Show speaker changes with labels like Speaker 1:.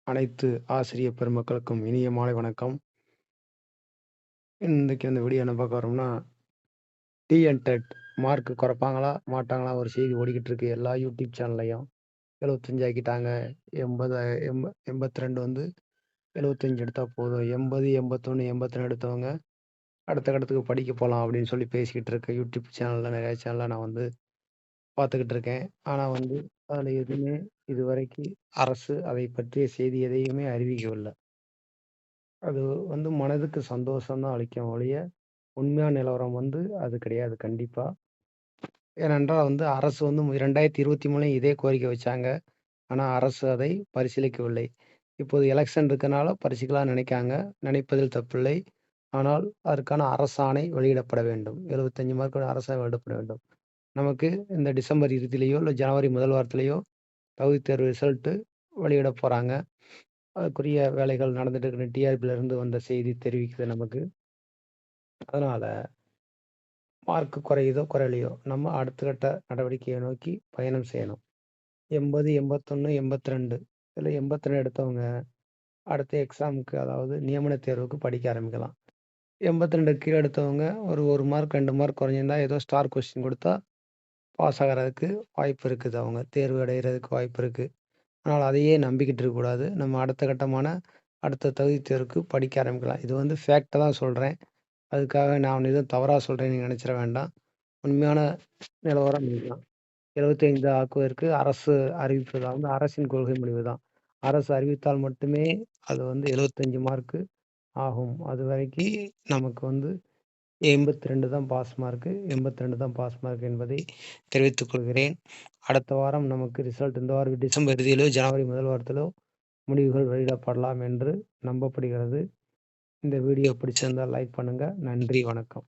Speaker 1: அனைத்து ஆசிரிய பெருமக்களுக்கும் இனிய மாலை வணக்கம். இன்னைக்கு இந்த வீடியோ என்ன பார்க்க வரோம்னா, டெட் மார்க் குறைப்பாங்களா? மாட்டாங்களா? ஒரு செய்தி ஓடிக்கிட்டு இருக்கு எல்லா யூடியூப் சேனல்லயும். 75 ஆக்கிட்டாங்க. 80 82 வந்து 75 எடுத்தா போதும். 80, 81, 82 எடுத்தவங்க அடுத்த கட்டத்துக்கு படிக்க போலாம் அப்படின்னு சொல்லி பேசிக்கிட்டு இருக்க யூடியூப் சேனல்ல நிறைய சேனல்ல நான் வந்து பார்த்துக்கிட்டு இருக்கேன். ஆனா வந்து அதுல எதுவுமே இதுவரைக்கும் அரசு அதை பற்றிய செய்தி எதையுமே அறிவிக்கவில்ல. அது வந்து மனதுக்கு சந்தோஷம் தான் அளிக்கும் ஒழிய, உண்மையான நிலவரம் வந்து அது கிடையாது கண்டிப்பா. ஏனென்றால் வந்து அரசு வந்து 2023லயும் இதே கோரிக்கை வச்சாங்க. ஆனா அரசு அதை பரிசீலிக்கவில்லை. இப்போது எலக்ஷன் இருக்கனால பரிசீலிக்கலாம்னு நினைக்காங்க. நினைப்பதில் தப்பில்லை. ஆனால் அதற்கான அரசாணை வெளியிடப்பட வேண்டும். 75 மார்க் அரசாணை வெளியிடப்பட வேண்டும். நமக்கு இந்த டிசம்பர் இறுதியிலயோ, இல்ல ஜனவரி முதல் வாரத்திலேயோ தகுதித் தேர்வு ரிசல்ட் வெளியிட போறாங்க. அதுக்குரிய வேலைகள் நடந்துட்டு இருக்கு. டிஆர்பில இருந்து வந்த செய்தி தெரிவிக்குது நமக்கு. அதனால மார்க் குறையுதோ, குறையலையோ நம்ம அடுத்த கட்ட நடவடிக்கையை நோக்கி பயணம் செய்யணும். 80, 81, 82 இதுல 82 எடுத்தவங்க அடுத்த எக்ஸாமுக்கு அதாவது நியமன தேர்வுக்கு படிக்க ஆரம்பிக்கலாம். 82 கீழ எடுத்தவங்க ஒரு 1 மார்க், 2 மார்க் குறைஞ்சிருந்தா ஏதோ ஸ்டார் கொஸ்டின் குடுத்தா பாஸ் ஆகறதுக்கு வாய்ப்பு இருக்குது. அவங்க தேர்வு அடையறதுக்கு வாய்ப்பு இருக்கு. ஆனால் அதையே நம்பிக்கிட்டு இருக்கக்கூடாது. நம்ம அடுத்த கட்டமான அடுத்த தகுதித் தேர்வுக்கு படிக்க ஆரம்பிக்கலாம். இது வந்து ஃபேக்ட்ட தான் சொல்றேன். அதுக்காக நான் எதுவும் தவறா சொல்றேன்னு நீங்க நினைச்சிற வேண்டாம். உண்மையான நிலவரம் இதுதான். 75 ஆக்குவதற்கு அரசு அறிவிப்பு தான் வந்து அரசின் கொள்கை முடிவு தான். அரசு அறிவித்தால் மட்டுமே அது வந்து 75 மார்க்கு ஆகும். அதுவரைக்கி நமக்கு வந்து 82 தான் பாஸ் மார்க்கு. 82 தான் பாஸ் மார்க் என்பதை தெரிவித்துக் கொள்கிறேன். அடுத்த வாரம் நமக்கு ரிசல்ட் இந்த வாரம் டிசம்பர் இறுதியிலோ, ஜனவரி முதல் வாரத்திலோ முடிவுகள் வெளியிடப்படலாம் என்று நம்பப்படுகிறது. இந்த வீடியோ பிடிச்சிருந்தா லைக் பண்ணுங்க. நன்றி, வணக்கம்.